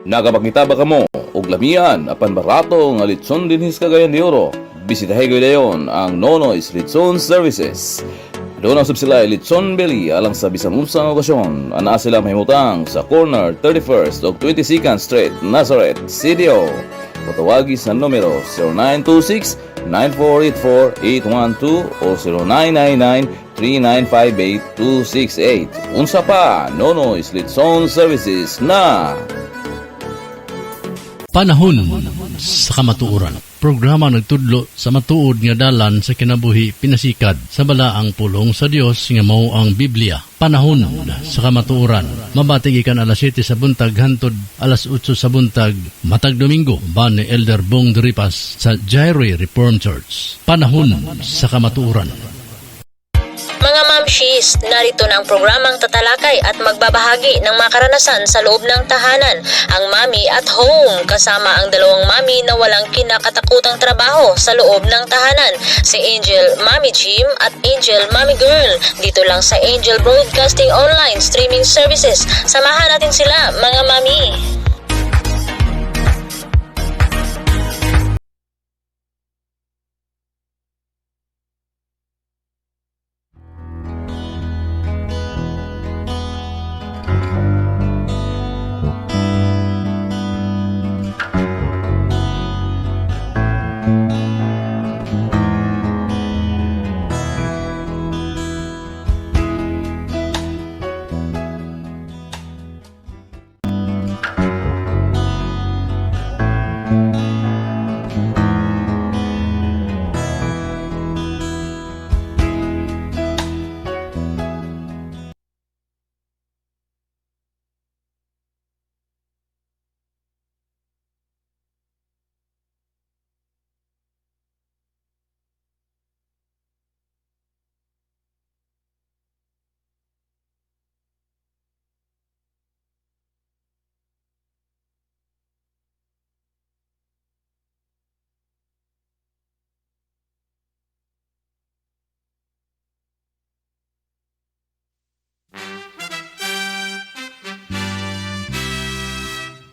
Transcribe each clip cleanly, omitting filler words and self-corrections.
Nakapakita ba kamo og lamian apan barato nga litson dinhis Cagayan de Oro? Bisitahin ko dayon ang Nonoy's Litson Services. Doon ang sila litson belly alang sa bisan unsang okasyon. Ana sila mahimutang sa corner 31st ug 22nd Street, Nazareth, CDO. Patawagi sa numero 0926-9484-812 o 0999-3958268. Unsa pa, Nonoy's Litson Services na Panahon sa kamatuoran. Programa nagtudlo sa matuod nga dalan sa kinabuhi pinasikad sa balaang pulong sa Dios nga mao ang Biblia. Panahon sa kamatuoran. Mabatig ikan alas 7 sa buntag hantod alas 8 sa buntag matag Domingo ba ni Elder Bong Deripas sa Jairi Reformed Church. Panahon sa kamatuoran. Mga mamshis, narito na ang programang tatalakay at magbabahagi ng mga karanasan sa loob ng tahanan, ang Mami at Home, kasama ang dalawang mami na walang kinakatakutang trabaho sa loob ng tahanan, si Angel Mami Jim at Angel Mami Girl, dito lang sa Angel Broadcasting Online Streaming Services. Samahan natin sila, mga mami.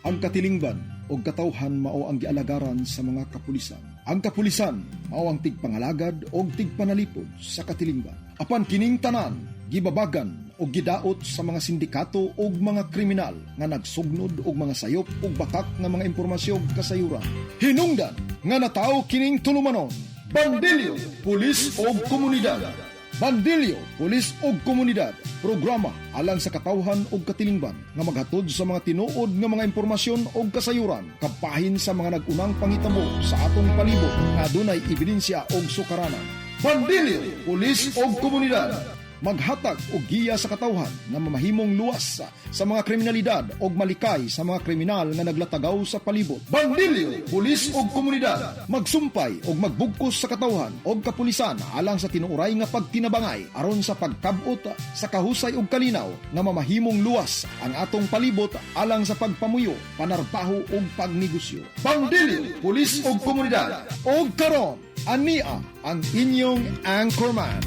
Ang katilingban o katawhan mao ang gialagaran sa mga kapulisan. Ang kapulisan mao ang tigpangalagad o tigpanalipod sa katilingban. Apan kining tanan gibabagan o gidaot sa mga sindikato o mga kriminal nga nagsugnod og mga sayop o batak nga mga impormasyon kasayuran. Hinungdan nga natawo kining tulumanon. Bandilyo, Pulis o Komunidad. Bandilyo, Pulis o Komunidad, programa alang sa katawhan o katilingban nga maghatod sa mga tinuod nga mga impormasyon o kasayuran kapahin sa mga nagunang pangitabo sa atong palibot nga adunay ebidensya o sukaranan. Bandilyo, Pulis o Komunidad, maghatag og giya sa katawhan nga mamahimong luwas sa mga kriminalidad o malikay sa mga kriminal nga naglatagaw sa palibot. Bandilyo, Pulis o Komunidad, magsumpay o magbugkos sa katawhan o kapulisan alang sa tinuoray nga pagtinabangay aron sa pagkabot sa kahusay og kalinaw nga mamahimong luwas ang atong palibot alang sa pagpamuyo, panarbaho o pagnegosyo. Bandilyo, Pulis o Komunidad, o karon ania ang inyong anchorman.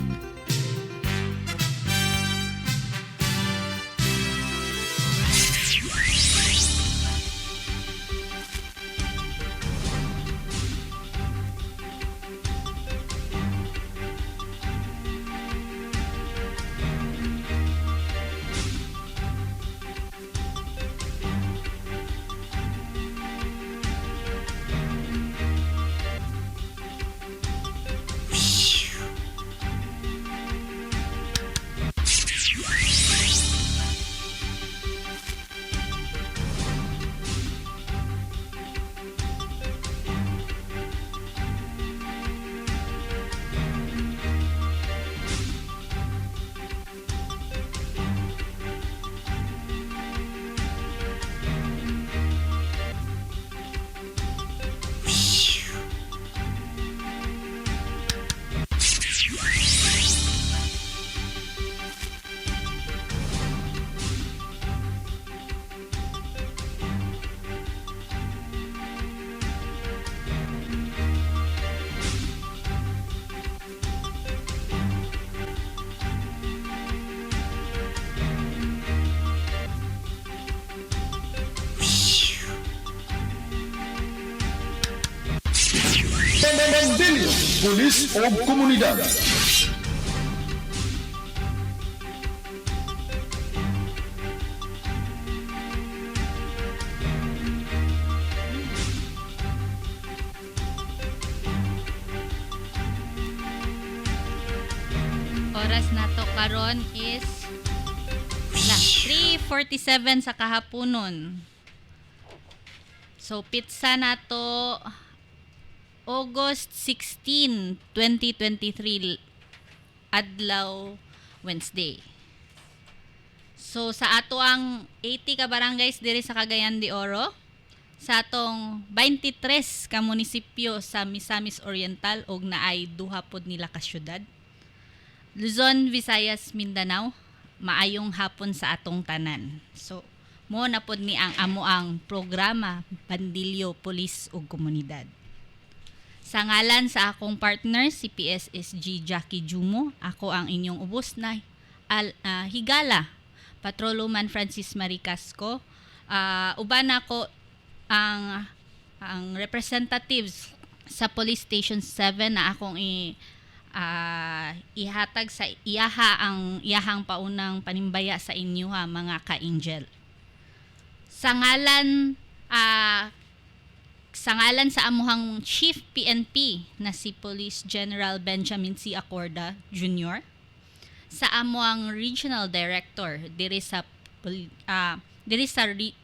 pulis o komunidad. Oras na to karon is 3:47 sa kahaponon. So pizza na to August 16, 2023 adlaw Wednesday. So sa ato ang 80 ka barangays diri sa Cagayan de Oro, sa atong 23 ka munisipyo sa Misamis Oriental og naay duha pod nila ka syudad. Luzon, Visayas, Mindanao, maayong hapon sa atong tanan. So, mo na pod ni ang amo ang programa Bandilyo Pulis ug Komunidad. Sa ngalan sa akong partner, si PSSG Jackie Jumo, ako ang inyong ubos na higala, Patrolwoman Francis Marie Casco. Uban ako ang representatives sa Police Station 7 na akong ihatag sa iyahang paunang panimbaya sa inyo ha mga ka-angel. Sa ngalan sa amuhang Chief PNP na si Police General Benjamin C. Acorda Jr., sa amuhang Regional Director diri sa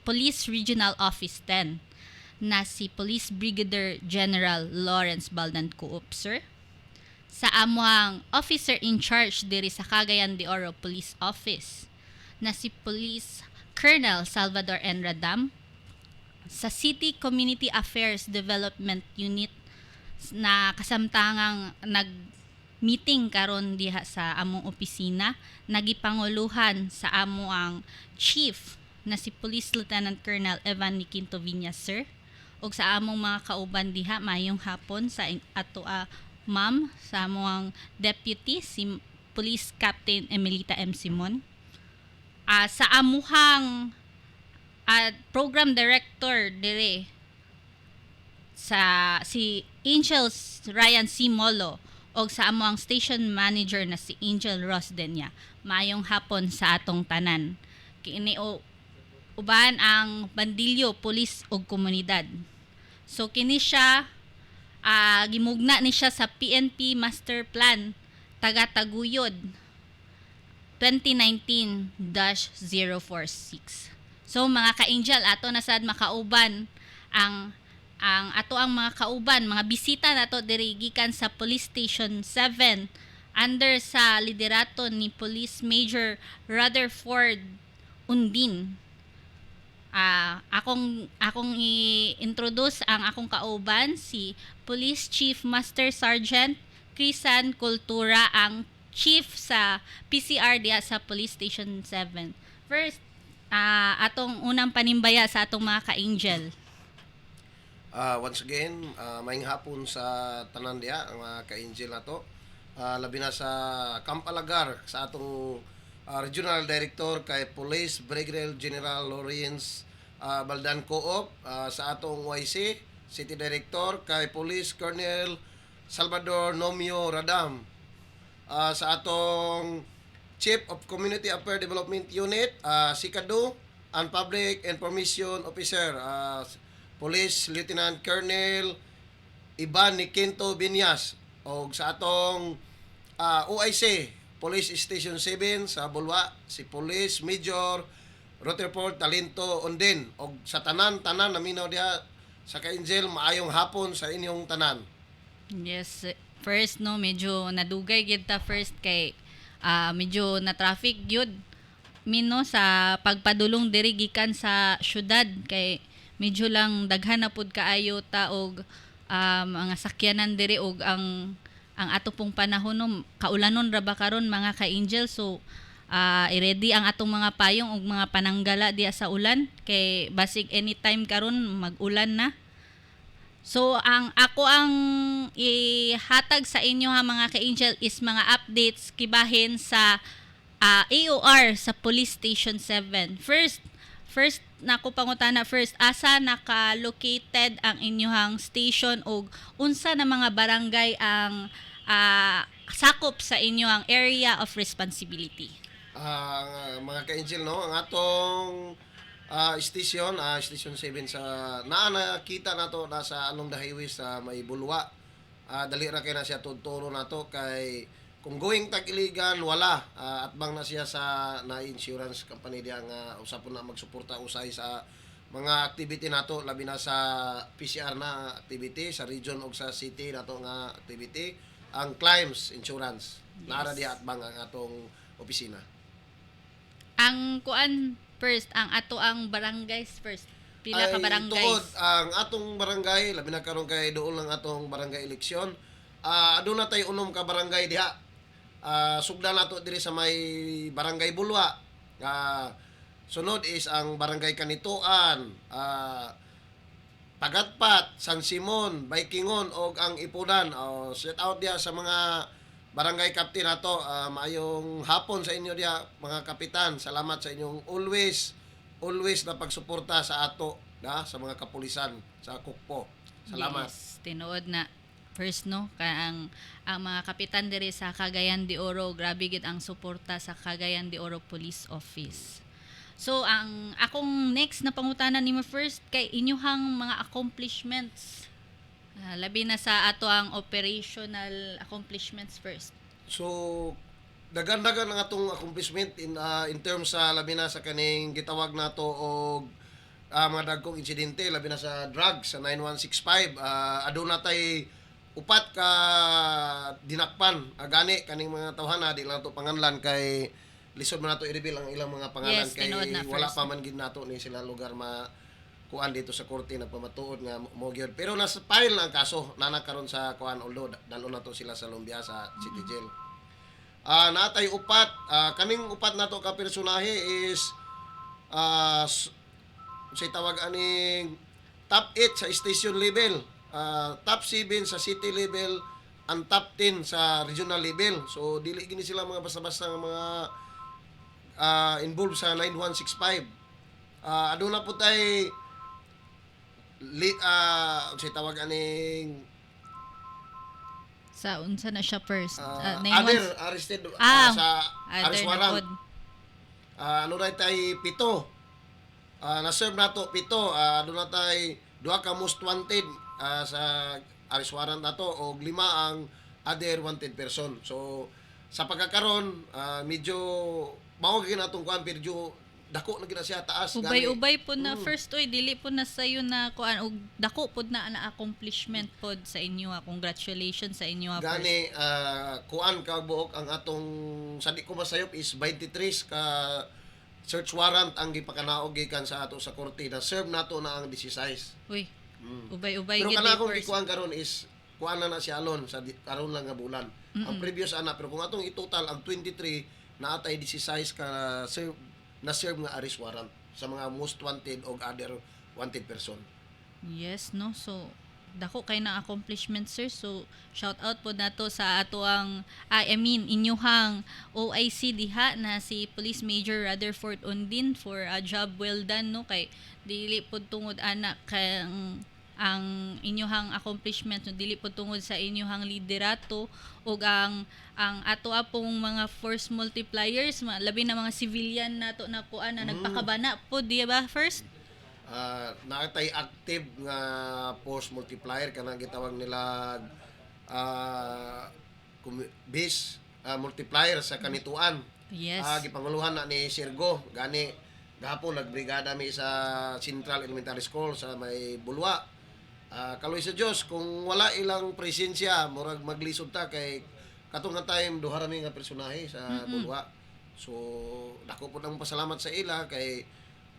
Police Regional Office 10 na si Police Brigadier General Lawrence Baldan Coop, sir. Sa amuhang Officer in Charge diri sa Cagayan de Oro Police Office na si Police Colonel Salvador N. Radam. Sa City Community Affairs Development Unit na kasamtangang nag-meeting karon diha sa among opisina, nagipanguluhan sa amuang Chief na si Police Lieutenant Colonel Evan Niquinto Viñas, sir. Og sa among mga kauban diha, mayong hapon sa ato ma'am, sa amuang Deputy si Police Captain Emelita M. Simon. Sa amuhang Program Director dire sa si Angel Ryan C. Molo o sa amuang Station Manager na si Angel Ross Denya. Mayong hapon sa atong tanan. Kini uban ang Bandilyo Pulis ug Komunidad. So kini siya gimugna ni siya sa PNP Master Plan Taga-Taguyod 2019-046. So mga ka-angel, ato na sad makauban ang ato ang mga kauban, mga bisita nato diri gikan sa Police Station 7 under sa liderato ni Police Major Rutherford Undin. Akong i-introduce ang akong kauban, si Police Chief Master Sergeant Crisan Kultura, ang chief sa PCR diya sa Police Station 7. First, atong unang panimbaya sa atong mga ka-angel. Once again, maayong hapon sa tanan diha ang mga ka-angel nato. Labi na sa Camp Alagar sa atong Regional Director kay Police Brigadier General Lawrence Baldan Coop, sa atong YC City Director kay Police Colonel Salvador Nomio Radam, sa atong Chief of Community Affairs Development Unit, si Kadu, and Public Information Officer, Police Lieutenant Colonel Ivan Niquinto Viñas, o sa atong OIC Police Station 7 sa Bulwa, si Police Major Rutherford Talento Undin, o sa tanan naminaw diha sa ka-angel, maayong hapon sa inyong tanan. Yes, first medyo nadugay gid ta first kay medyo na traffic gyud mino sa pagpadulong diri gikan sa syudad, kay medyo lang daghan na pud kaayo ta og mga sakyanan diri og ang ato pong panahon kaulanon ra ba karon mga ka-angel. So i-ready ang atong mga payong og mga pananggala diya sa ulan kay basig anytime karon mag-ulan na. So ako ang ihatag sa inyo ha mga ka-angel is mga updates kibahin sa AOR sa Police Station 7. First nako pangutana first, asa naka-located ang inyong station o unsa na mga barangay ang sakop sa inyong area of responsibility? Mga ka-angel, no, ang atong station 7 sa nakita nato nasa along the highway sa may Bulwa. Dali ra kay na siya tuturo nato kay kung going tag-iligan wala at bang na siya sa na insurance company diya nga usapon na magsuporta usay sa mga activity nato labi na sa PCR na activity sa region ug sa city nato nga activity ang Climbs Insurance. Naara diya at bang ang atong opisina. Ang kuan first, ang ato ang barangays first. Pila ka barangays? Tuod, ang atong barangay, labi na karon kay doon lang atong barangay eleksyon. Aduna tay unom ka barangay diha. Sugdan nato diri sa may barangay Bulwa. Sunod is ang barangay Kanituan, Pagatpat, San Simon, Baikingon og ang Ipunan. Shout out diya sa mga barangay captain nato. Maayong hapon sa inyo diya mga kapitan. Salamat sa inyong always na pagsuporta sa ato sa mga kapulisan sa Kukpo. Salamat. Yes, tinuod na. First no, kaya ang mga kapitan diri sa Cagayan de Oro, grabe gid ang suporta sa Cagayan de Oro Police Office. So ang akong next na pangutanan nimo first kay inyuhang mga accomplishments. Labi na sa ato ang operational accomplishments first. So dagan-dagan ang atong accomplishment in terms sa labi na sa kaning gitawag nato og mga dagkong insidente labi na sa drugs sa 9165. Aduna tay upat ka dinakpan gani kaning mga tawhana di lang to panganlan kay lisod man nato i-reveal ang ilang mga pangalan. Yes, kay na wala first. pa man gid nato ni sila lugar kuan dito sa korte nagpamatuod nga mo gyud pero nasa file na ang kaso nana karon sa kuan although dalo na to sila sa Lumbia sa City Jail. Natay upat kaning upat nato ka personahe is say tawag aning top 8 sa station level, top 7 sa city level, ang top 10 sa regional level. So dili gini sila mga basta-basta nga mga involved sa 9165. Aduna po tay say tawag aning Sa unsa na siya first? other arrested sa arrest warrant. Ano na tay 7. Na-serve nato 7. Ano na tay 2 ka most wanted sa arrest warrant nato o 5 ang other wanted person. So sa pagkakaron medyo mao gyud natong kuan pero dako na gina siya taas Ubay-ubay po na first oy dili po na sayo na kuan og dako pod na accomplishment pod sa inyo. Congratulations sa inyo first. gani kuan ka buok ang atong sadi ko masayop is 23 ka search warrant ang gipakanaog gikan sa ato sa korte na serve nato na ang 16. Uy. Ubay-ubay Pero gid kana akong first. gikuan karon is kuan na siya alon sa karon lang nga bulan. Ang previous ana pero kung atong itotal ang 23 naatay 16 ka na-serve nga arrest warrant sa mga most wanted o other wanted person. Yes, no. So dako kay na accomplishment sir. So shout out po nato sa ato ang inyuhang OIC diha na si Police Major Rutherford Ondin for a job well done no kay dili pod tungod anak kay ang inyuhang accomplishment no dili pod tungod sa inyuhang liderato ug ang ato apong mga force multipliers labi na mga civilian nato na kuan na nagpakabana po di ba first? Naatay active nga force multiplier kanang gitawag nila base multiplier sa Kanituan. Yes. Gipanguluhan na ni Sirgo gani gahapon nagbrigada mi sa Central Elementary School sa may Bulwa. Kaloy sa Dios kung wala ilang presensya murag maglisod ta kay katong nga time duha ra mi nga personahe sa Bulwa. So dako pud ang pasalamat sa ila kay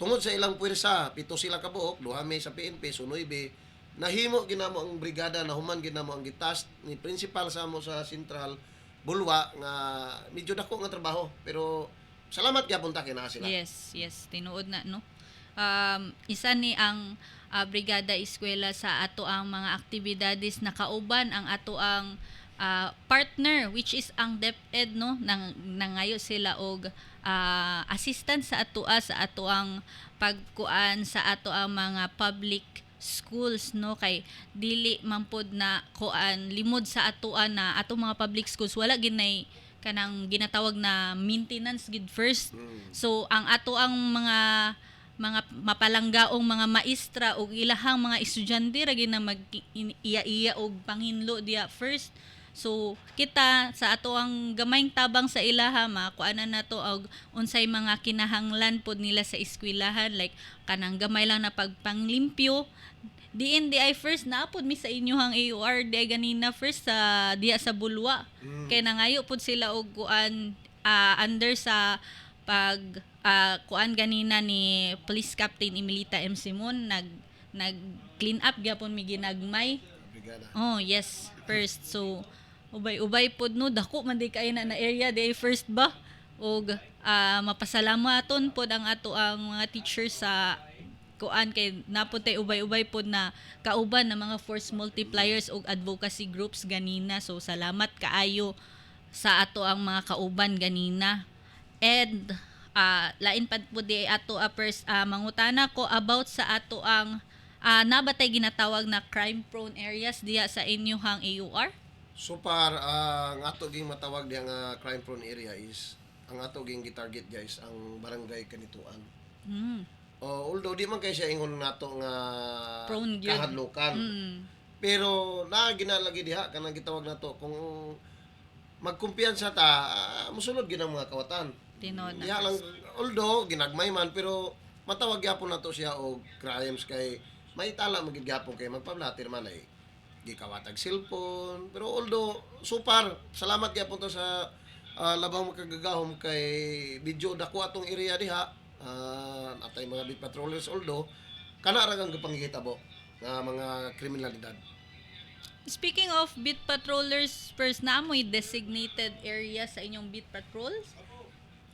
tungod sa ilang puwersa, 7 sila ka buok, 2 may sa PNP, so 9 nahimo ginamo ang brigada na human ginamo ang gitas ni principal sa mo sa Central Bulwa nga medyo dako nga trabaho pero salamat gyapon ta kina sila. Yes, tinuod na no. Isa ni ang Brigada Eskwela sa ato ang mga aktibidades na kauban ang ato ang partner which is ang DepEd no nangayo sila og assistance sa atoang pagkuan sa ato ang mga public schools no kay dili man pod na kuan limod sa atoan na ato mga public schools wala ginay kanang ginatawag na maintenance gid first. So ang ato ang mga mapalanggaong mga maestra o ilahang mga estudyante ra gid na mag-iya-iya og panghinlo diya first. So kita sa ato ang gamayng tabang sa ilaha makuanan nato og unsay mga kinahanglan pod nila sa eskwelahan like kanang gamay lang na pagpanglimpyo DNDI first naapod mi sa inyohang AUR di ganina first sa diya sa Bulwa. Kay nangayo pod sila og kuan under sa pag kuan ganina ni Police Captain Emilita M. Simon nag clean up gyapon mi ginagmay. Oh yes first so ubay pod no dako man di kay na area di first ba og mapasalamaton pod ang ato ang mga teachers sa kuan kay naputay ubay-ubay pod na kauban ng mga force multipliers og advocacy groups ganina so salamat kaayo sa ato ang mga kauban ganina and lain pad pod di ato mangutana ko about sa ato ang nabatay ginatawag na crime prone areas diya sa inyohang AUR. So far, ang ato ging matawag diya nga crime prone area is ang ato ging gitarget guys ang barangay Kanituan. Although di man kay siya ingon nato nga Prone gyud. kahadlukan. Pero na ginalagi diha kanang gitawag nato kung magkumpiyansa ta mosulod gyud ang mga kawatan. Tinod na. Diha lang although ginagmay man pero matawag gyapon nato siya og crimes kay may tala magid gyapon kay magpablatir man ay gikawatag cellphone pero although super salamat gyapon to sa labang makagagahom kay video dako atong area diha atay mga beat patrollers although kana ra kang gapangihitabo nga mga kriminalidad. Speaking of beat patrollers, first na amoy designated area sa inyong beat patrols?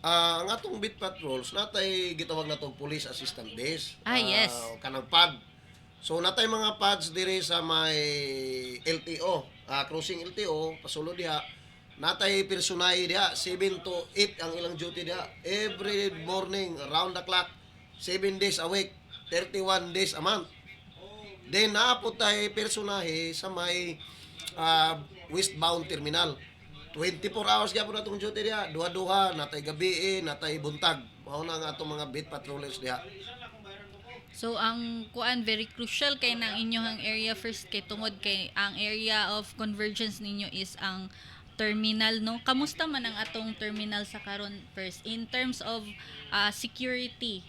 Ang atong beat patrols natay gitawag natong police assistant desk. Yes. Kanang pad. So natay mga pads diri sa may LTO, crossing LTO, pasulod diha. Natay personay diha 7 to 8 ang ilang duty diha every morning round the clock 7 days a week 31 days a month. Then naapot tay personahe sa may westbound terminal 24 hours gyapon atong duty diha duha-duha natay gabi natay buntag mao na ang atong mga beat patrollers diha. So ang kuan very crucial kay nang inyong area first kay tungod kay ang area of convergence ninyo is ang terminal no. Kamusta man ang atong terminal sa karon first in terms of security?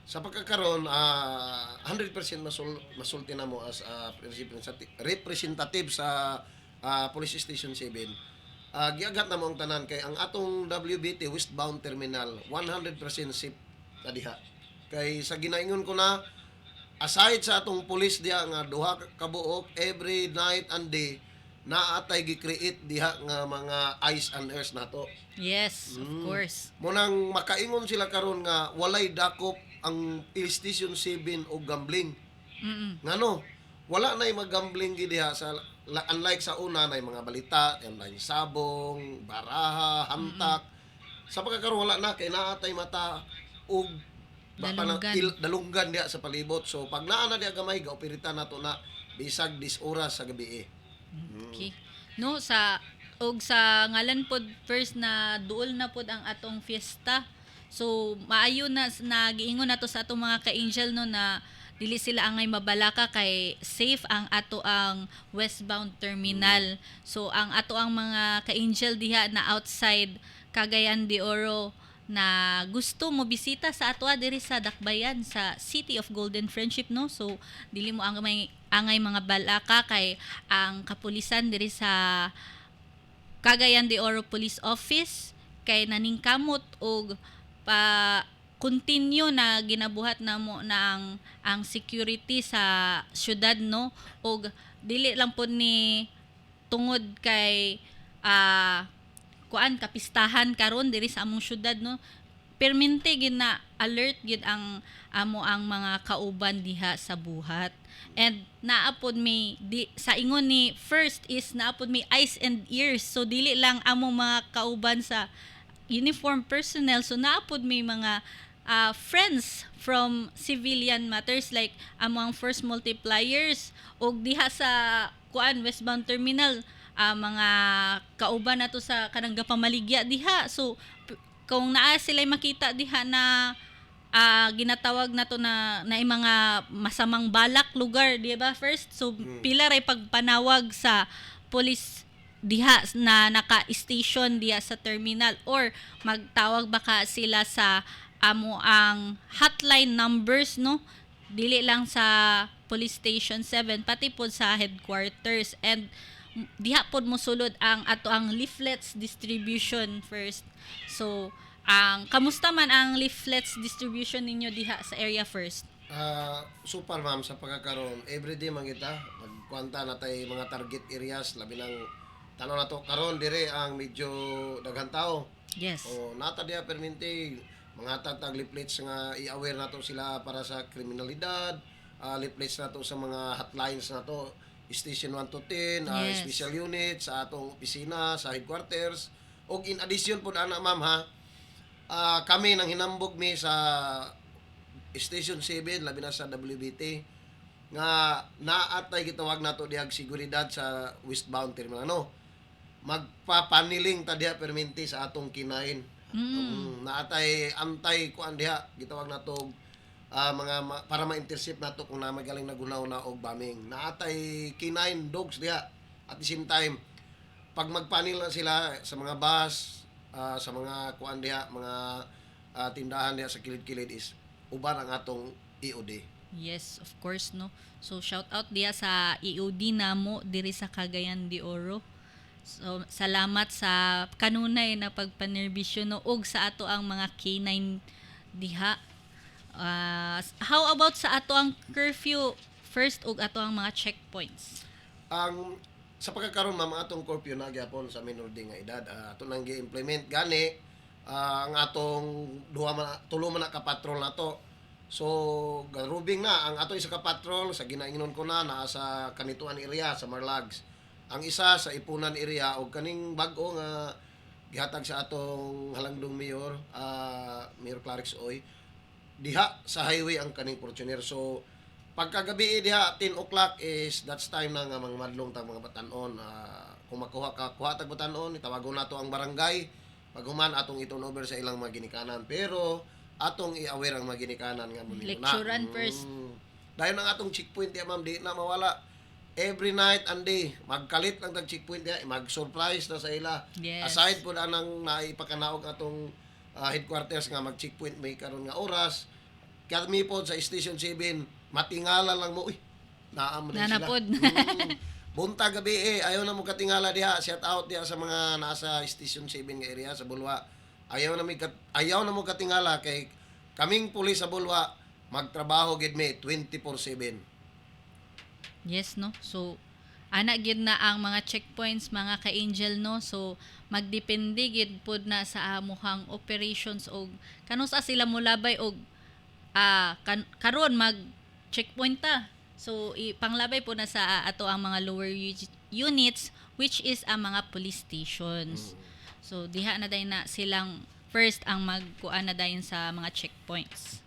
Sa pagkakaroon 100% masulti na mo as representative sa Police Station 7. Giagat na mo ang tanan kay ang atong WBT westbound terminal 100% safe na diha. Kay sa ginaingon ko na aside sa atong police diha nga duha ka buok every night and day naatay gi-create diha nga mga eyes and ears nato. Yes, of course. Munang makaingon sila karon nga walay dakop ang Station 7 o gambling. Ngano? Wala nay mag-gambling gid diha sa unlike sa una nay mga balita, online sabong, baraha, hamtak. Sa pagkakaroon wala na kay naatay mata og dalunggan diha sa palibot. So pag naa na diha gamay gaoperitan nato na bisag 10 oras sa gabi. Okay. No sa ngalan pod first na duol na pod ang atong fiesta. So maayo na giingon nato sa atong mga ka-angel no na dili sila angay mabalaka kay safe ang ato ang westbound terminal. So ang ato ang mga ka-angel diha na outside Cagayan de Oro na gusto mo bisita sa ato diri sa Dakbayan sa City of Golden Friendship no. So dili mo angay mga balaka kay ang kapulisan diri sa Cagayan de Oro Police Office kay naningkamot og continue na ginabuhat namo na ang security sa syudad no og dili lang pod ni tungod kay kuan kapistahan karon diri sa among syudad no permente gid na alert gid ang amo ang mga kauban diha sa buhat. And naapod may sa ingon ni first is naapod may eyes and ears. So dili lang amo mga kauban sa uniform personnel, so naapod may mga friends from civilian matters like among first multipliers og diha sa westbound terminal, mga kauban nato sa kanang gapamaligya diha. So kung naa sila makita diha na ginatawag nato na mga masamang balak lugar, di ba first? So pila ray pagpanawag sa police diha na naka-station diha sa terminal, or magtawag baka sila sa amo ang hotline numbers, no? Dili lang sa police station 7 pati pod sa headquarters. And diha pod mosulod ang ato ang leaflets distribution first. So kamusta man ang leaflets distribution ninyo diha sa area first? Super ma'am, sa pagkakaroon everyday man kita magkuanta na tay mga target areas, labi ng tanaw na to karon dire ang medyo daghan tao. Yes. O nata diha permente mga tatag leaflets nga i-aware nato sila para sa kriminalidad, leaflets nato sa mga hotlines nato, station 1 to 10, Yes. special unit sa atong opisina sa headquarters. Og in addition po ana ma'am ha, kami nang hinambog mi sa Station 7 labi na sa WBT nga naatay gitawag nato diag seguridad sa westbound terminal, ano, magpapaniling ta diha perminti sa atong kinain. Naatay antay kuan diha gitawag nato para ma-intercept nato kung na magaling nagunaw na og bombing. Naatay kinain dogs diha. At the same time, pag magpanil na sila sa mga bus, sa mga kuan diha, mga tindahan diha sa kilid-kilid is uban ang atong EOD. Yes, of course, no. So shout out diya sa EOD namo diri sa Cagayan de Oro. So salamat sa kanunay na pagpanerbisyon no, og sa ato ang mga K9 diha. How about sa ato ang curfew first og ato ang mga checkpoints? Ang sa pagkakaroon ma'am, atong curfew na gyapon sa minor de nga edad, ato nang gi-implement gani ang atong tulo man ka patrol nato. So garubing na ang ato isa ka patrol sa ginaingnon ko na naa sa kanituan area sa Marlags. Ang isa sa Ipunan area og kaning bag-o nga gihatag sa atong halangdong mayor, Mayor Clarix Oy, diha sa highway ang kaning Fortuner. So pagkagabi diha 10 o'clock is that's time na nga mga madlong tag mga batanon. Kung makuha ka kuha tag batanon, itawagon nato ang barangay. Paghuman atong iturn over sa ilang mga ginikanan, pero atong i-aware ang mga ginikanan nga muli Lecturean first. Dayon ang atong checkpoint diha ma'am, di na mawala. Every night and day magkalit lang tag checkpoint diha, mag-surprise na sa ila. Yes. Aside po na nang naipakanaog atong headquarters nga mag-checkpoint may karon nga oras, kami po sa Station 7 matingala lang mo, naam rin sila. Nanapod. Bunta gabi ayaw na mo katingala diha. Shout out diha sa mga nasa Station 7 nga area sa Bulwa. Ayaw na mo katingala kay kaming pulis sa Bulwa magtrabaho gid mi 24/7. Yes, no. So ana gid na ang mga checkpoints mga ka-angel, no. So magdepende gid pod na sa amuhang operations og kanusa sila molabay og karon mag checkpoint ta. So ipanglabay po na sa ato ang mga lower units which is ang mga police stations. So diha na dayon na silang first ang magkuan na dayon sa mga checkpoints.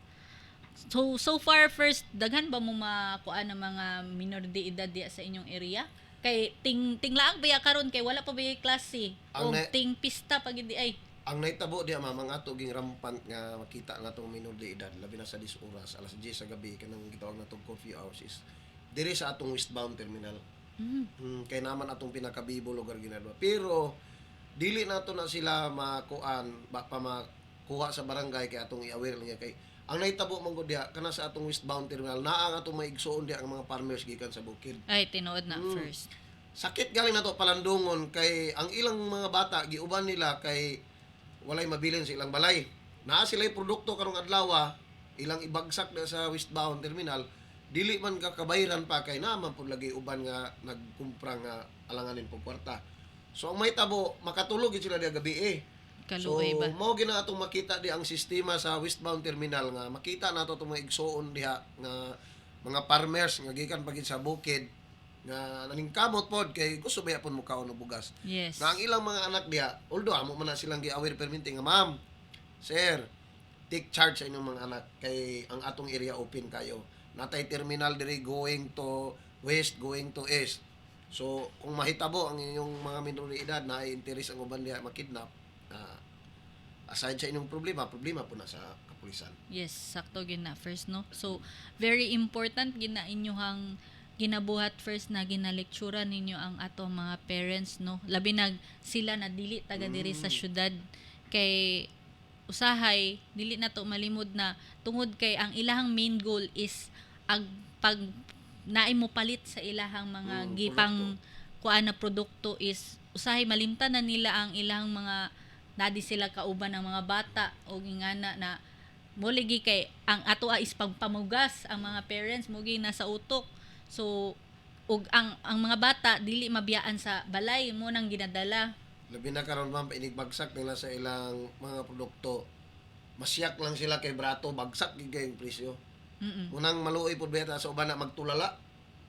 So far first daghan ba mo makuan ng mga minor de edad diha sa inyong area? Kay tinglaang baya karon kay wala pa baya klase o ting pista pag hindi ay. Ang naitabo diha ma'am, ang ato ging rampant nga makita na itong minor de edad labi na sa 10 oras, alas 10 sa gabi kanang gitawag na itong curfew hours is diri sa atong westbound terminal. Kay naman atong pinakabibo lugar ginadwa. Pero dili nato na sila makuan makuha sa barangay kay atong i-aware niya kay ang naitabo man gud diha kana sa atong westbound terminal naa ang atong maigsoon diha ang mga farmers gikan sa bukid. Ay tinuod na first. Sakit galing nato palandungon kay ang ilang mga bata giuban nila kay walay mabilin sa ilang balay. Naa sila produkto karong adlaw, ilang ibagsak na sa westbound terminal, dili man ka kabayaran pa kay naman pud lagi uban nga nagkumpra nga alanganin pug kwarta. So ang may tabo makatulog gid sila diha gabi Kaluoy so ba? mao gina atong makita di ang sistema sa westbound terminal nga makita nato itong mga igsoon diha nga mga farmers nga gikan pagid sa bukid nga naningkamot pod kay gusto ba yapon mo kaon og bugas. Yes. Nga ang ilang mga anak diha, although amo man na silang gi-aware perminting nga ma'am, sir, take charge sa inyong mga anak kay ang atong area open kayo. Natay terminal diri going to west, going to east. So kung mahitabo ang inyong mga minoridad na ay interes ang uban diha makidnap, aside sa inyong problema po na sa kapulisan. Yes, sakto gina first no. So very important gina inyohang ginabuhat first na ginalektura ninyo ang ato mga parents no. Labi nag sila na dili taga diri sa syudad kay usahay dili na to malimod na tungod kay ang ilahang main goal is ag pag naay mo palit sa ilahang mga gipang kuan na produkto is usahay malimtan na nila ang ilahang mga dadi sila kauban ng mga bata o ingana na moligi kay ang ato is pagpamugas ang mga parents mugi nasa utok. So ug ang mga bata dili mabiyaan sa balay mo nang ginadala. Labi na karon ma'am inigbagsak nila sa ilang mga produkto. Masyak lang sila kay brato, bagsak gid kay presyo. Unang maluoy pud beta sa uban na magtulala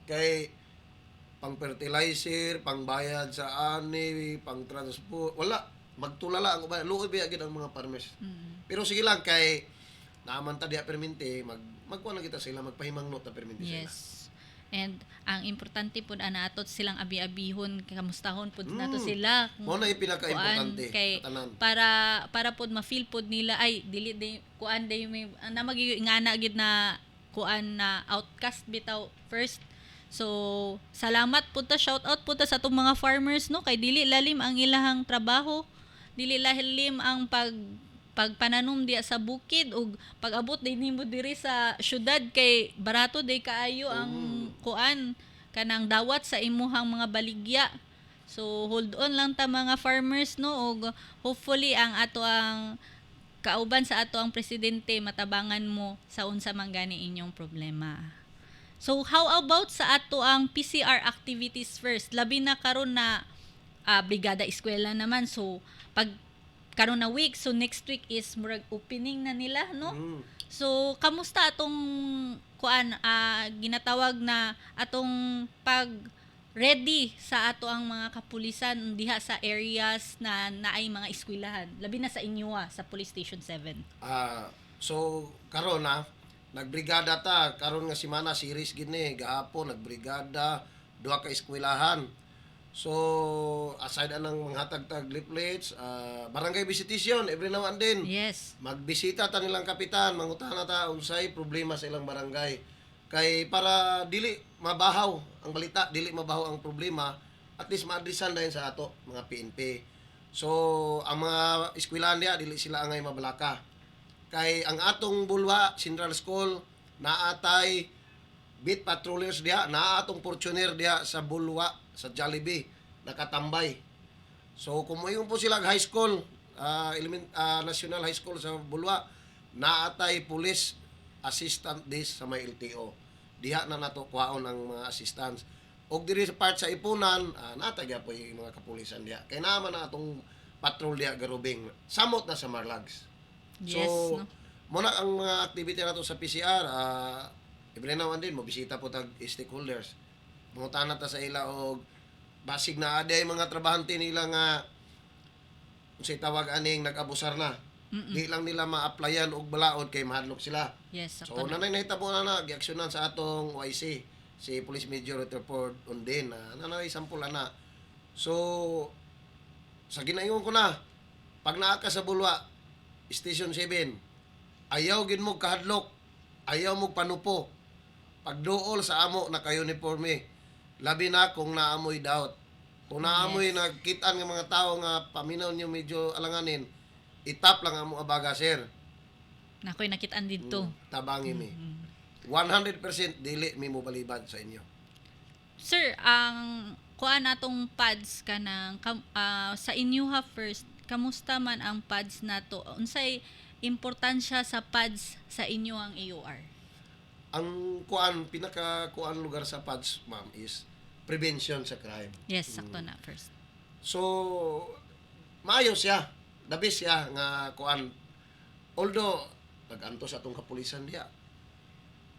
kay pang fertilizer, pang bayad sa ani, pang transport, wala magtulala ang uban. Luoy ba gid ang mga farmers. Pero sige lang kay naaman ta diha perminti, magkuha na kita sila magpahimangnot ta perminti sila. Yes. And ang importante pud ana ato silang abi-abihon kamustahon pud nato sila. Mao na yung pinaka-importante Kuan, kay sa tanan. para pud ma-feel pud nila ay dili day kuan day may na ingana gid na kuan na outcast bitaw first. So salamat pud ta, shout out pud ta sa atong mga farmers no kay dili lalim ang ilahang trabaho. Dili lalim ang pagpananom diya sa bukid ug pag-abot din nimo diri sa syudad kay barato day kaayo ang kuan kanang dawat sa imuhang mga baligya. So hold on lang ta mga farmers no ug hopefully ang ato ang kauban sa ato ang presidente matabangan mo sa unsa man gani inyong problema. So how about sa ato ang PCR activities first? Labi na karon na brigada eskwela naman. So pag karon na week, so next week is murag opening na nila no. So kamusta atong kuan ginatawag na atong pag ready sa ato ang mga kapulisan diha sa areas na naay mga eskwelahan labi na sa inyo sa Police Station 7. So karon nagbrigada ta karon nga semana series gini gahapon nagbrigada duha ka eskwelahan. So aside anang manghatag tag leaflets, barangay visitation every now and then. Yes. Magbisita ta nilang kapitan, mangutana ta unsay problema sa ilang barangay. Kay para dili mabahaw ang balita, dili mabahaw ang problema, at least ma-addressan dayon sa ato mga PNP. So ang mga eskwelahan diha dili sila angay mabalaka. Kay ang atong Bulwa Central School naatay beat patrollers diha, naa atong Fortuner diha sa Bulwa sa Jollibee nakatambay. So kung mayon po sila high school, National High School sa Bulwa, naatay police assistant desk sa may LTO. Diha na nato kuhaon ang mga assistants. Og diri sa part sa Ipunan, naatay po yung mga kapulisan diha. Kay naman na atong patrol diha garubing. Samot na sa Marlags. Yes, So, no? muna ang mga activity nato sa PCR, every now and then, mabisita po tag stakeholders. Mungutana ta sa ila og basig na aday mga trabahante nila nga unsay tawag aning nag-abusar na. Di lang nila ma-applyan og balaod kay mahadlok sila. Yes, So sakto na. nanay nahitabo na giaksyonan sa atong YC si Police Major Rutherford Undin nanay sampol na. So sa ginaingon ko na pag naa ka sa Bulwa Station 7 ayaw gid mo kahadlok, ayaw mo panupo. Pagduol sa amo naka-uniforme, labi na kung naamoy doubt. Kung naamoy nagkitaan ng mga tao nga paminaw niyo medyo alanganin, itap lang amo abaga sir. Nakoy nakitaan didto. Tabangi mi. 100% dili mi mo balibad sa inyo. Sir, ang kuan natong pads kanang sa inyo first, kamusta man ang pads nato? Unsay importansya sa pads sa inyo ang AOR? Ang pinaka lugar sa PADS, ma'am, is prevention sa crime. Yes, sakto na first. So, maayo siya. the best siya nga kuan. Although nag-anto sa atong kapulisan diya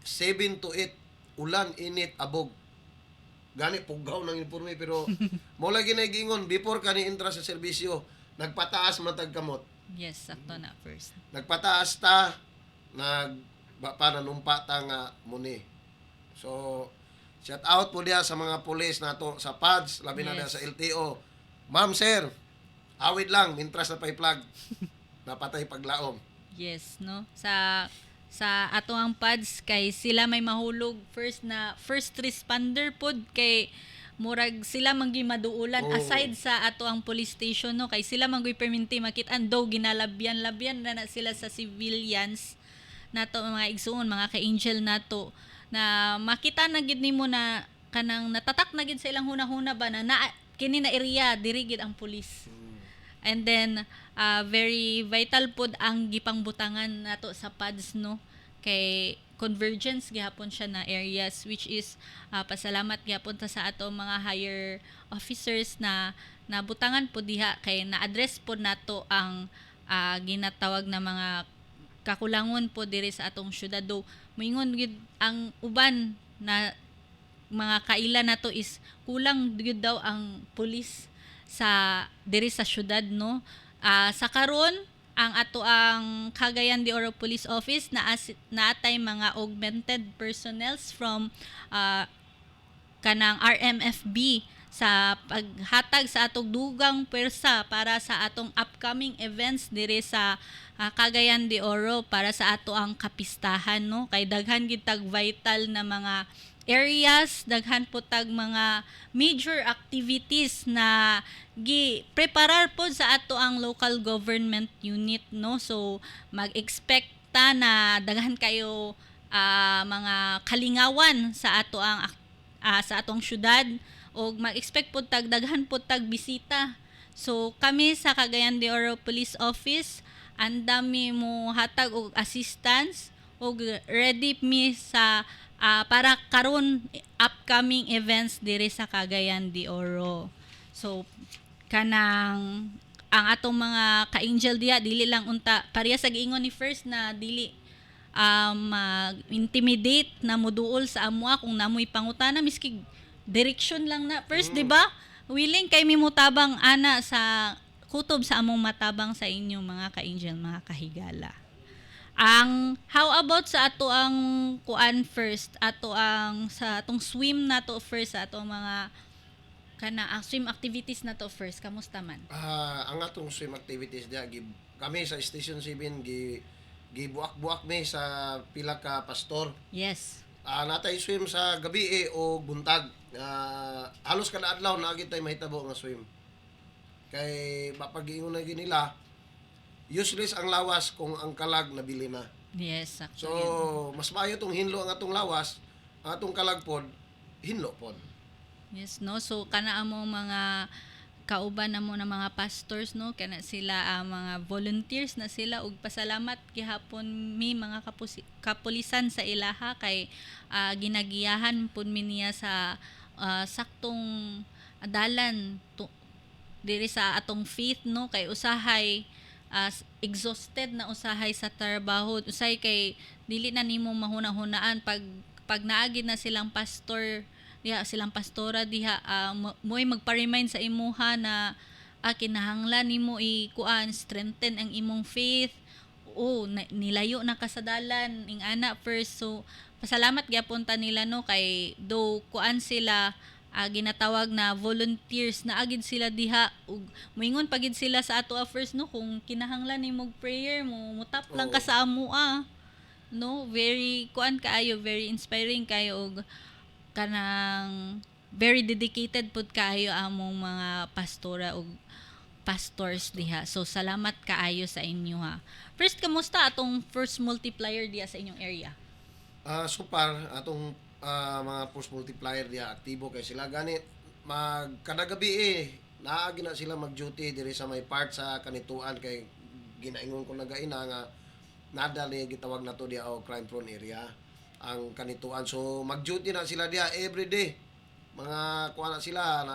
7 to 8 ulan, init, abog. Gani pugaw ng informe pero mo lagi na gingon before ka ni entra sa serbisyo, nagpataas matag kamot. Yes, sakto na first. Nagpataas ta, nanumpa ta nga muni. So shout out po diya sa mga pulis nato sa PADS, labi na diya Yes. sa LTO. Ma'am sir, awit lang mintras na pay flag. Napatay paglaom. Yes, no? Sa ato ang pads kay sila may mahulog first responder pod kay murag sila manggi maduulan Oh. aside sa ato ang police station, no, kay sila manggoy perminti makit-an daw ginalabyan na sila sa civilians nato mga igsuon, mga ka-angel nato na makita na gid nimo na kanang natatak na gid sa ilang hunahuna ba na kini na area diri gid ang police. And then very vital pod ang gipangbutangan nato sa PADS, no, kay convergence gihapon siya na areas, which is pasalamat gihapon ta sa ato mga higher officers na nabutangan po diha kay na-address po nato ang ginatawag na mga kakulangon po diri sa atong syudad. Do moingon gid ang uban na mga kaila nato is kulang gid daw ang pulis sa diri sa syudad, no. Sa karon ang ato ang Cagayan de Oro Police Office naatay mga augmented personnels from kanang RMFB sa paghatag sa atong dugang pwersa para sa atong upcoming events diri sa Cagayan de Oro para sa ato ang kapistahan, no, kay daghan gid tag vital na mga areas, daghan po tag mga major activities na gi-preparar po sa ato ang local government unit, no. So mag-expect ta na daghan kayo mga kalingawan sa ato ang sa atong syudad, o mag-expect po tag daghan po tag bisita. So kami sa Cagayan de Oro Police Office andami mo hatag og assistance og ready mi sa para karon upcoming events diri sa Cagayan de Oro. So kanang ang atong mga ka-angel diya dili lang unta pareha sa giingon ni first na dili intimidate na moduol sa amwa kung namoy pangutana miski direction lang na first, di ba? Willing kay mimutabang ana sa kutob sa among matabang sa inyo mga ka-angel, mga kahigala. How about sa ato ang kuan first, ato ang sa atong swim nato first, sa ato mga swim activities nato first, kamusta man? Ang atong swim activities diya kami sa Station 7 gibuak-buak mi sa pila ka pastor. Yes. Natay swim sa gabi o buntag. Halos kada adlaw na agit tay mahitabo nga swim. Kay mapag-ingon na nila useless ang lawas kung ang kalag nabili na. Yes, sakto. So, mas maayo tong hinlo ang atong lawas, ang atong kalag pod hinlo pod. Yes, no. So kana amo mga kauban na mo na mga pastors, no, kana sila mga volunteers na sila, ug pasalamat gihapon mi mga kapulisan sa ilaha kay ginagiyahan pud mi niya sa saktong dalan diri sa atong faith, no, kay usahay exhausted na usahay sa trabaho, usay kay dili na nimo mahuna-hunaan pag naagi na silang pastor diha, silang pastora diha, mo'y magpa-remind sa imuha na kinahanglan nimo i-kuan strengthen ang imong faith. Nilayo na kasadalan ing ana first. So pasalamat gyapon ta nila, no, kay do kuan sila ginatawag na volunteers na agid sila diha, ug moingon pagid sila sa ato first, no, kung kinahanglan nimo prayer mo mutap lang ka sa amo no, very kuan kaayo, very inspiring kayo, ug kanang very dedicated pud kaayo among mga pastora ug pastors diha. So salamat kaayo sa inyo ha. First, kamusta atong first multiplier diha sa inyong area? So far atong mga force multiplier diha aktibo kay sila ganit kada gabi naagi na sila mag-duty diri sa may part sa kanituan, kay ginaingon ko nagaina nga nadali gitawag nato diha o crime prone area ang kanituan. So mag-duty na sila diha every day. Mga kuha na sila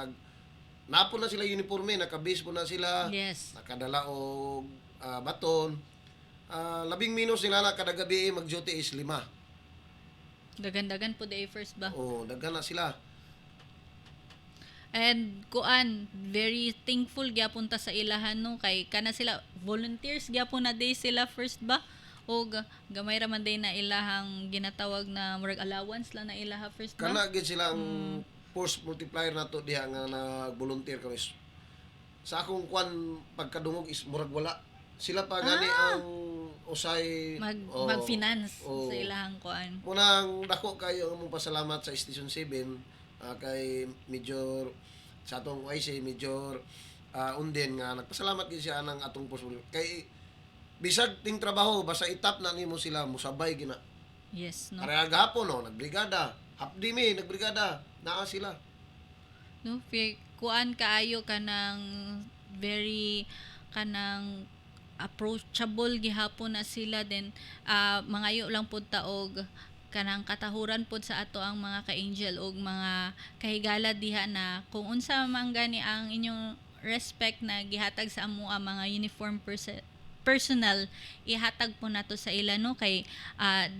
napo na sila uniforme, nakabase po na sila, Yes. nakadala og baton. 10 minutes nila na kada gabi mag-duty is 5. Dagan-dagan po day first ba? Oh, daghan na sila. And kuan, very thankful gyapon ta sa ilahan no kay kana sila volunteers gyapon na day sila first ba? O gamay ra man day na ilahang ginatawag na murag allowance lang na ilaha first ba? Kana gid sila ang force multiplier nato diha nga nag-volunteer kami. Sa akong kwan pagkadungog is murag wala. Sila pa gani ang usay Mag-finance sa ilahang kuan. Munang dako kayo ang mong pasalamat sa Station 7 kay Major sa atong YC Major Unden nga nagpasalamat gid siya nang atong force kay bisag ting trabaho basta itap na nimo sila musabay gina. Yes, no. Para gahapon no nagbrigada. Hapdi mi nagbrigada. Naa sila. No, kuan kaayo kanang very kanang approachable gihapon na sila then mangayo lang pud taog kanang katahuran pud sa ato ang mga ka-angel og mga kahigala diha na kung unsa man gani ang inyong respect na gihatag sa amo ang mga uniform personal ihatag po nato sa ila no kay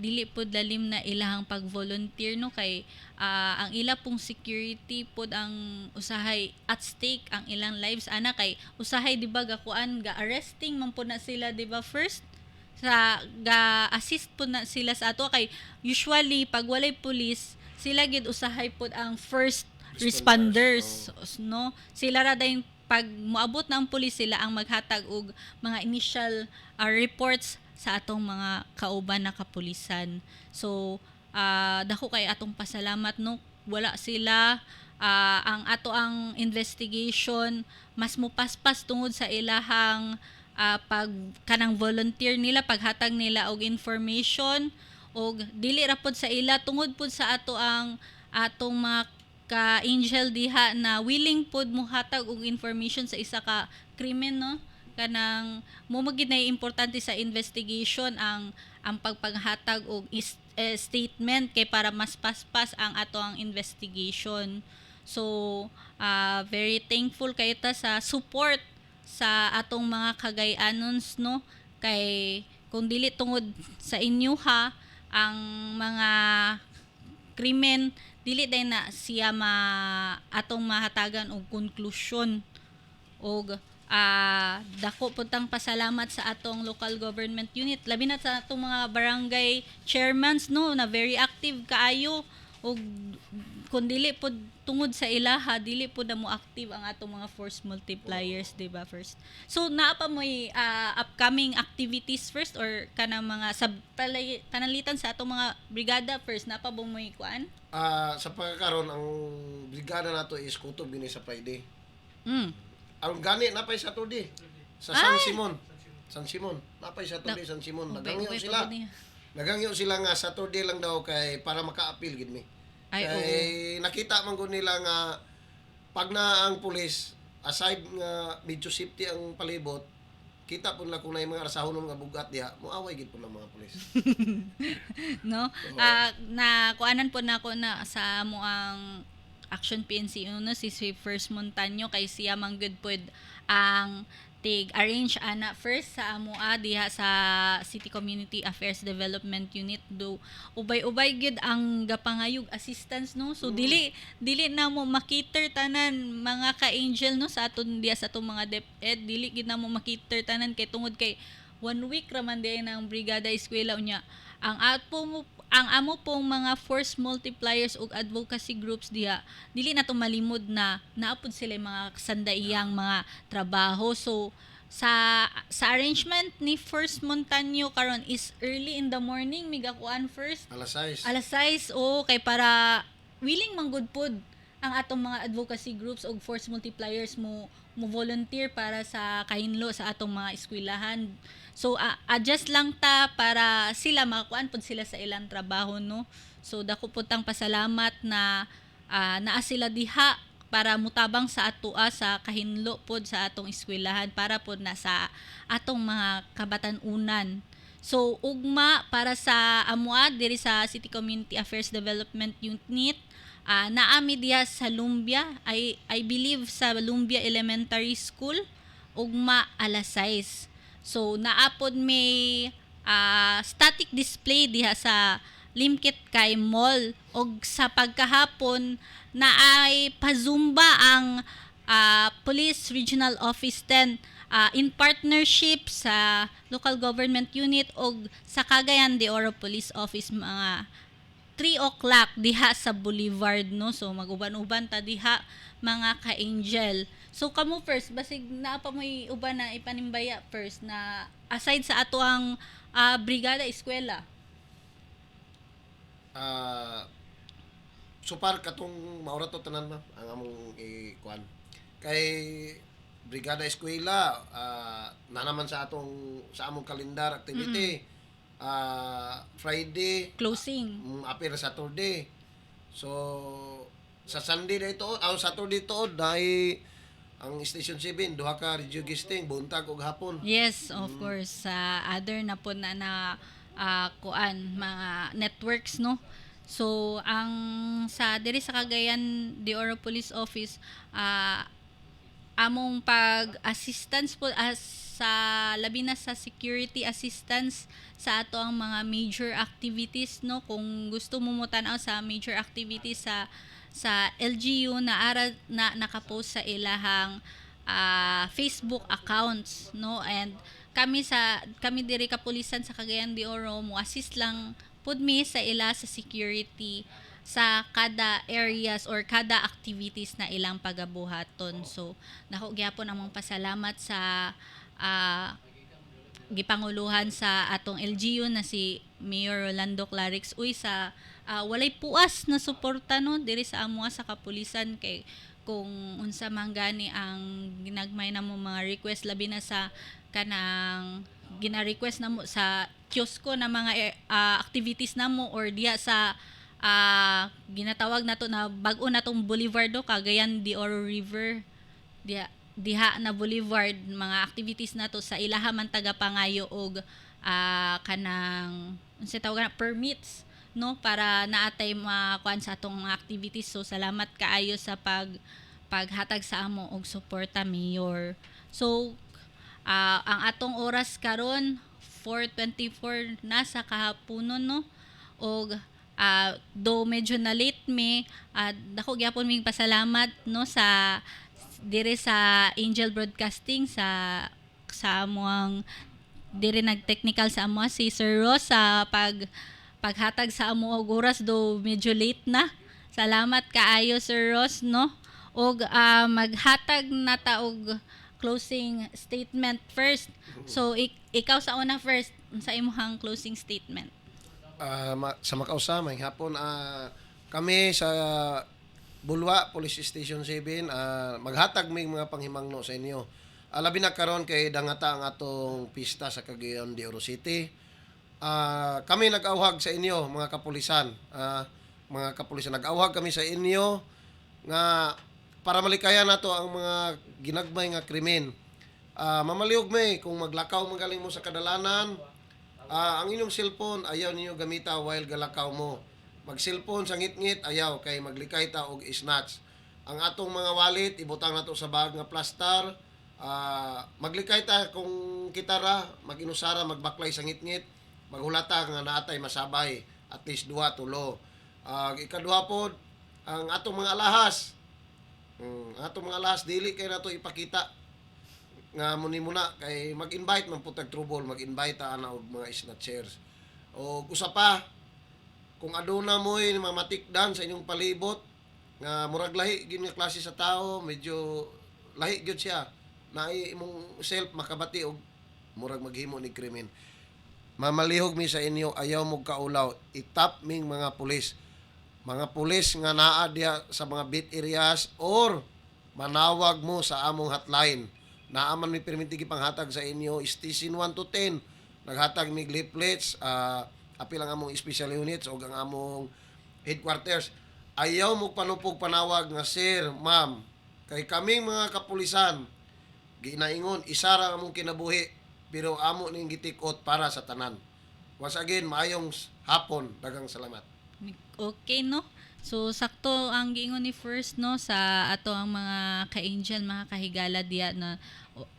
dili pud lalim na ilahang pag-volunteer no kay ang ila pong security pud ang usahay at stake ang ilang lives ana kay usahay di ba gakuan ga arresting man pud na sila di ba first sa ga assist pud na sila sa ato kay usually pag walay police sila gid usahay pud ang first responders no sila ra dayon pag moabot na ang pulis sila ang maghatag og mga initial reports sa atong mga kauban na kapulisan. So, dako kay atong pasalamat no wala sila ang ato ang investigation mas mupaspas tungod sa ilahang pag kanang volunteer nila paghatag nila og information og dili ra pod sa ila tungod pod sa ato ang atong mga ka angel diha na willing pod mo hatag og information sa isa ka krimen no kanang mo magid na importante sa investigation ang pagpanghatag og statement kay para mas paspas ang ato ang investigation. So very thankful kayo ta sa support sa atong mga kagay-anons no kay kung dili tungod sa inyo ha ang mga krimen dili day na siya atong mahatagan og konklusyon og dako pud tang pasalamat sa atong local government unit labi na sa atong mga barangay chairmans no na very active kaayo og kun dili pud tungod sa ilaha dili pud na mo active ang atong mga force multipliers di ba first so naa pa moy upcoming activities first or kanang mga panalitan sa atong mga brigada first naa pa ba moy kuan Sa pagkakaroon ang brigada nato is kutob gini sa Friday. Ang gani napay Saturday sa San Simon napay Saturday San Simon nagangyo sila. Nagangyo sila nga Saturday lang daw kay para maka-appeal gid mi. Kay nakita man gud nila nga pag na ang pulis aside nga medyo safety ang palibot kita po na kung na yung mga rasahon ng mga bugat diha moaway gid po ng mga pulis. No na kuanan po na ako na sa mo ang Action PNC no si First Montaño kay siya man good pod ang arrange ana first sa amoa diha sa City Community Affairs Development Unit do ubay-ubay gid ang gapangayog assistance no so dili na mo makiter tanan mga ka-angel no sa aton diha sa atong mga DepEd dili gid na mo makiter tanan kay tungod kay 1 week ra man diay ng brigada eskwela unya ang amo pong mga force multipliers ug advocacy groups diha dili na to malimod na naapod sila mga sandaiyang mga trabaho so sa arrangement ni First Montaño karon is early in the morning migakuan first Alas 6 kay para willing manggod pod ang atong mga advocacy groups ug force multipliers mo volunteer para sa kahinlo sa atong mga eskwelahan. So adjust lang ta para sila makakuan pod sila sa ilang trabaho no. So dako pud tang pasalamat na naa sila diha para mutabang sa atoa sa kahinlo pod sa atong eskwelahan para pod na sa atong mga kabatan-unan. So ugma para sa amoa diri sa City Community Affairs Development Unit naami diha sa Lumbia, I believe sa Lumbia Elementary School, ugma alas 6. So naapod may static display diha sa Limkit kay Mall, og sa pagkahapon na ay pazumba ang Police Regional Office 10 in partnership sa local government unit og sa Cagayan de Oro Police Office, mga 3 o'clock diha sa Boulevard, no? So mag-uban-uban ta diha mga ka-angel. So kamo first, basig naa pa may uban na ipanimbaya first na aside sa ato ang brigada eskwela. Supar katong maura to tanan ma ang among ikuan kay brigada eskwela na naman sa among kalendar activity. Friday Closing. apir Saturday, so sa Sunday na ito Saturday tuod dahil ang Station 7 duha ka radio guesting buntag ug hapon. Yes, of course. Sa other na po na kuan mga networks, no. So ang sa diri sa Cagayan de Oro Police Office, among pag-assistance po sa labi na sa security assistance sa ato ang mga major activities, no. Kung gusto mo tan-aw sa major activities sa LGU na nakapost sa ilahang Facebook accounts, no. And kami diri kapulisan sa Cagayan de Oro mo assist lang pud mi sa ila sa security sa kada areas or kada activities na ilang pagabuhaton. So nako gyapon among pasalamat sa gipanguluhan sa atong LGU na si Mayor Rolando Clarix sa walay puas na suporta, no, diri sa amua sa kapulisan, kay kung unsa man gani ang ginagmay namo mga request labi na sa kanang gina-request namo sa kiosko na mga activities namo or diya sa ginatawag nato na bag-o natong boulevard do Cagayan de Oro River, diha na boulevard, mga activities nato sa ilaha man tagapangayo og kanang unsa tawag na permits, no, para naatay makuan sa atong mga activities. So salamat kaayo sa paghatag sa amo og suporta, Mayor. So ang atong oras karon 4:24 na sa kahaponon, no, og do medyo na late me, dako gyapon ming pasalamat, no, sa dire sa Angel Broadcasting sa amuang dire nag-technical sa amo si Sir Ross sa paghatag sa amo og oras do medyo late na. Salamat kaayo Sir Ross, no. Og maghatag na ta og closing statement first. So ikaw sa una first sa imong closing statement. Sa makausa may hapon kami sa Bulwa Police Station 7 maghatag may mga panghimangno sa inyo. Labi na karon kay dangata ang atong pista sa Cagayan de Oro City. Kami nag-awhag sa inyo mga kapulisan. Nag-awhag kami sa inyo nga para malikayan nato ang mga ginagmay nga krimen. Mamaliog may kung maglakaw magaling mo sa kadalanan, ang inyong cellphone ayaw ninyo gamita while galakaw mo. Mag-cellphone sa ngit-ngit ayaw kay maglikay ta og snatch. Ang atong mga wallet ibutang nato sa bag nga plastar. Maglikay ta kung kitara, mag-inusara, magbaklay sa ngit-ngit, maghulata nga naatay masabay at least 2 tulo. Ikaduha pod ang atong mga alahas. Atong mga alahas dili kay nato ipakita nga muna kay mag-invite man putag trouble, mag-invite ta ana og mga snatchers. O usa pa kung aduna mo'y mamatikdan sa inyong palibot nga murag lahi gid nga klase sa tao, medyo lahi gyud siya na imong self makabati og murag maghimo ni krimen, mamalihog mi sa inyo, ayaw mo kaulaw, itap ming mga pulis nga naa diha sa mga beat areas or manawag mo sa among hotline. Naaman mi permiti gipanghatag sa inyo station 1 to 10, naghatag mi leaflets, apil ang among special units o ang among headquarters. Ayaw mo panupog panawag nga sir, ma'am, kay kaming mga kapulisan ginaingon isara among kinabuhi pero amo ning gitikot para sa tanan. Once again, maayong hapon, daghang salamat. Okay, no. So sakto ang giingon ni first no sa ato ang mga ka-angel, mga kahigala diya na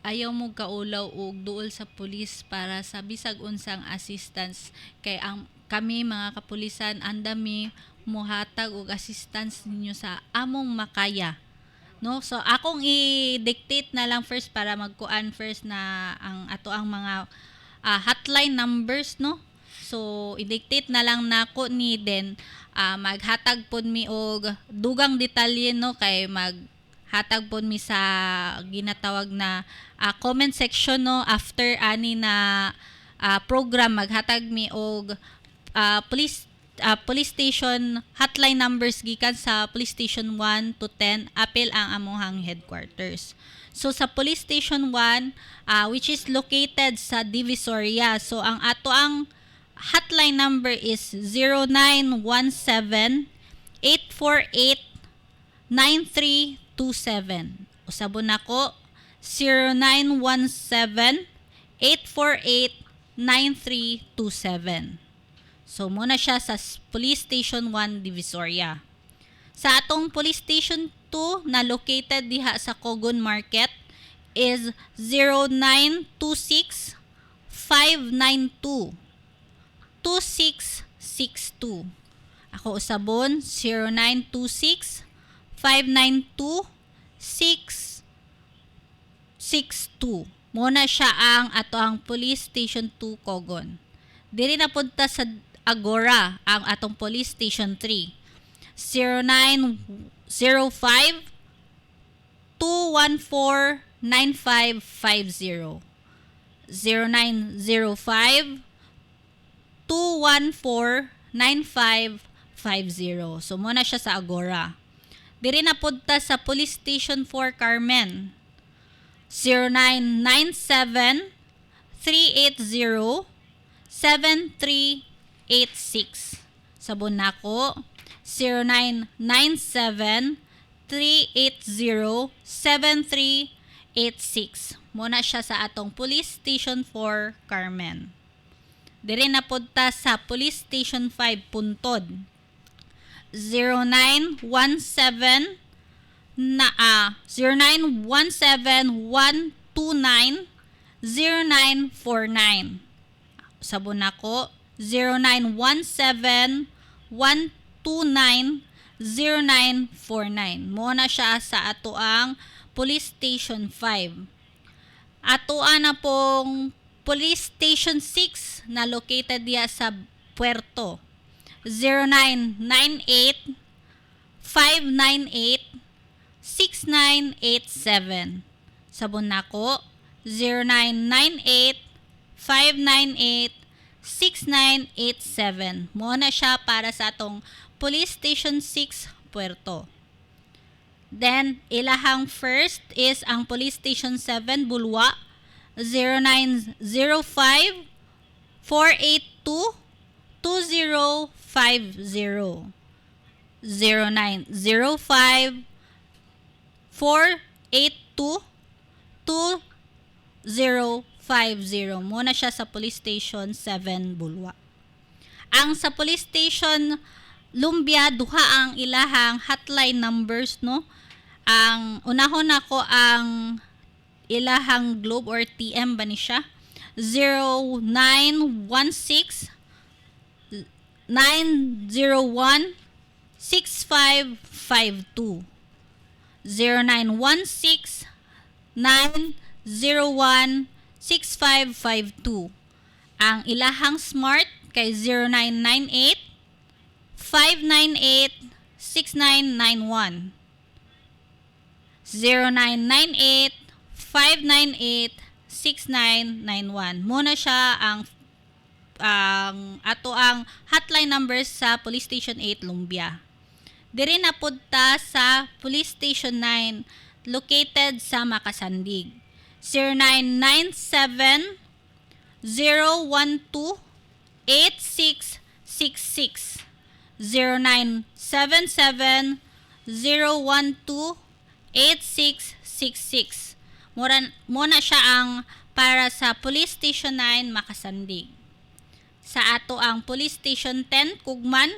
ayaw mo kaulaw og duol sa pulis para sa bisag unsang assistance kay ang kami mga kapulisan andami mohatag og assistance ninyo sa among makaya. No? So akong i-dictate na lang first para magkuan first na ang ato ang mga hotline numbers no. So i-dictate na lang nako ni then maghatag pod mi og dugang detalye no kay maghatag pod mi sa ginatawag na comment section no after ani na program maghatag mi og police station hotline numbers gikan sa police station 1 to 10 apil ang amuhang headquarters. So sa police station 1 which is located sa Divisoria. So ang ato ang hotline number is 0917-848-9327. Usabon nako 0917-848-9327. So muna siya sa Police Station 1 Divisoria. Sa atong Police Station 2 na located diha sa Cogon Market is 0926-592 2662. Ako usabon 0926-592-662. Muna siya ang ato ang Police Station 2 Cogon. Dili na punta sa Agora ang atong Police Station 3. 0905-214-9550. 0905-214-9550. So, muna siya sa Agora. Diri na punta sa Police Station 4 Carmen. 0997-380-7386. Sabon nako 0997-380-7386. Muna siya sa atong Police Station 4 Carmen. Diri na punta sa Police Station 5 Puntod. 0917-129-0949. Sabon nako 0917-129-0949. Muna siya sa ato ang Police Station 5. Atoa na pong Police Station 6 na located diya sa Puerto. 0998-598-6987. Sabon nako 0998-598-6987. Muna siya para sa atong Police Station 6 Puerto. Then, ilahang first is ang Police Station 7 Bulwa. 0905-482-2050. 0905-482-2050. Muna siya sa Police Station 7 Bulwa. Ang sa Police Station Lumbia, duha ang ilahang hotline numbers, no? Ang unahon ako ang ilahang Globe or TM ba ni siya? 0916-901-6552. 0916-901-6552. Ang ilahang smart kay 0998-598-6991. 0998-598-6991. Muna siya ang ato ang hotline numbers sa Police Station 8 Lumbia. Diri na punta sa Police Station 9 located sa Makasandig. 0997-012-8666. 0977-012-8666. Muna siya ang para sa Police Station 9 Makasandig. Sa ato ang Police Station 10 Kugman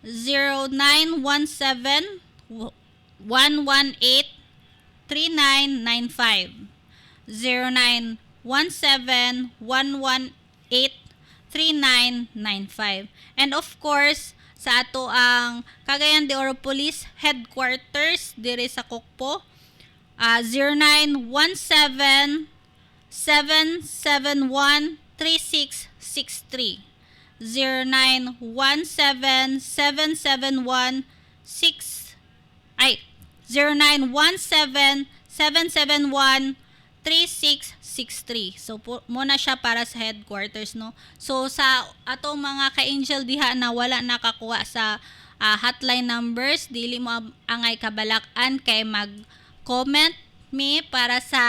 0917 118 3995. 0917 118 3995. And of course, sa ato ang Cagayan de Oro Police Headquarters diri sa Kokpo, 0917 771 3663. 0917 771 0917 771 3663. So muna siya para sa headquarters, no. So sa atong mga ka-angel diha na wala nakakuha sa hotline numbers, dili mo angay kabalakan kay mag-comment me para sa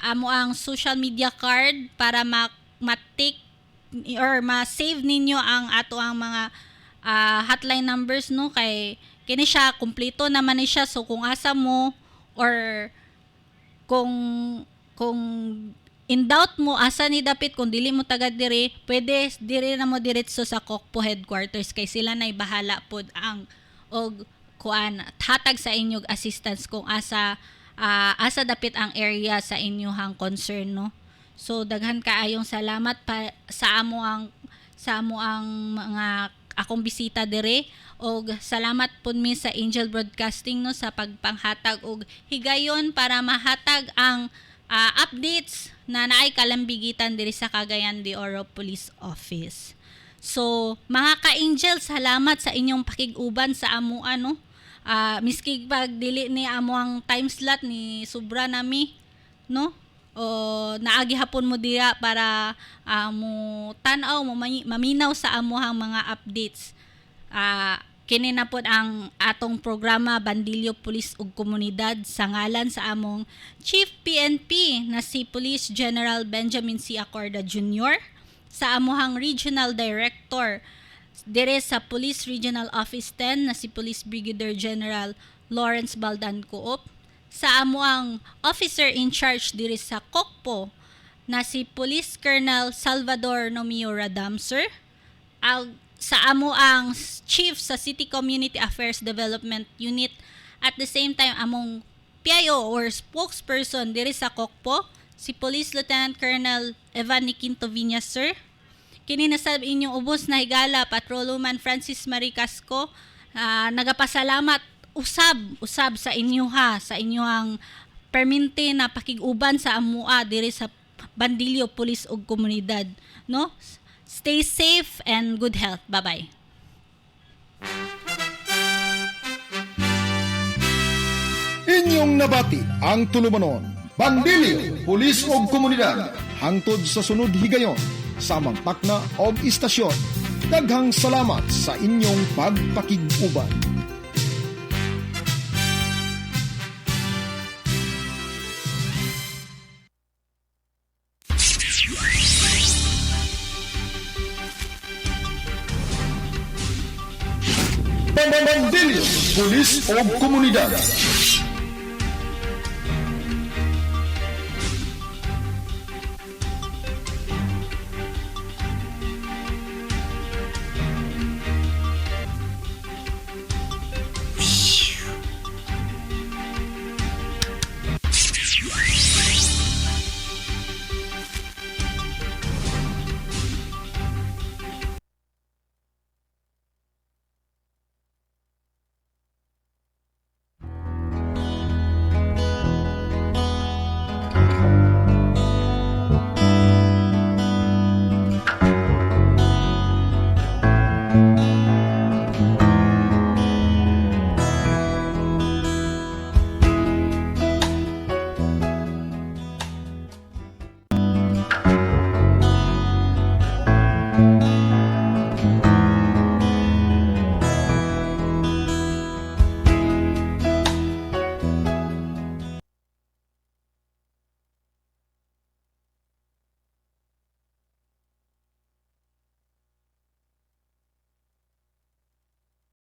amo ang social media card para ma-take or ma-save ninyo ang ato ang mga hotline numbers, no, kay kini siya kumpleto naman ni siya. So kung asa mo or kung in doubt mo asa ni dapit, kung dili mo taga diri, pwede diri na mo diretso sa Kokpo headquarters kay sila nay bahala pod ang og kuan hatag sa inyong assistance kung asa dapit ang area sa inyohang concern, no. So daghan kaayong salamat sa amo ang mga akong bisita dire, og salamat pud mi sa Angel Broadcasting, no, sa pagpanghatag og higayon para mahatag ang updates na naay kalambigitan diri sa Cagayan de Oro Police Office. So mga ka-angel, salamat sa inyong pakig-uban sa amo ano. Miski pag dili ni amo ang time slot ni sobra nami, no, o naagi hapon mo diya para mo tan-aw mo maminaw sa amuhang mga updates. Kini na pod ang atong programa Bandilyo Police ug Komunidad sa ngalan sa among Chief PNP na si Police General Benjamin C. Acorda Jr., sa amuhang Regional Director dire sa Police Regional Office 10 na si Police Brigadier General Lawrence Baldan Coop, sa amuang Officer in Charge dire sa Kokpo na si Police Colonel Salvador Nomio Radamser, sa amuang Chief sa City Community Affairs Development Unit, at the same time among PIO or spokesperson dire sa Kokpo si Police Lieutenant Colonel Evan Niquinto Viñas, sir. Kini na sa inyong ubos na higala Patrolwoman Francis Marie Casco, nagapasalamat usab sa inyo sa inyong perminte na pakig-uban sa amua diri sa Bandilyo Police ug Komunidad, no. Stay safe and good health. Bye-bye. Inyong nabati ang tulumanon, Bandilyo Police ug Komunidad, hangtod sa sunod higayon sa amang takna og istasyon. Daghang salamat sa inyong pagpakig-uban. Bandilyo Police ug Komunidad.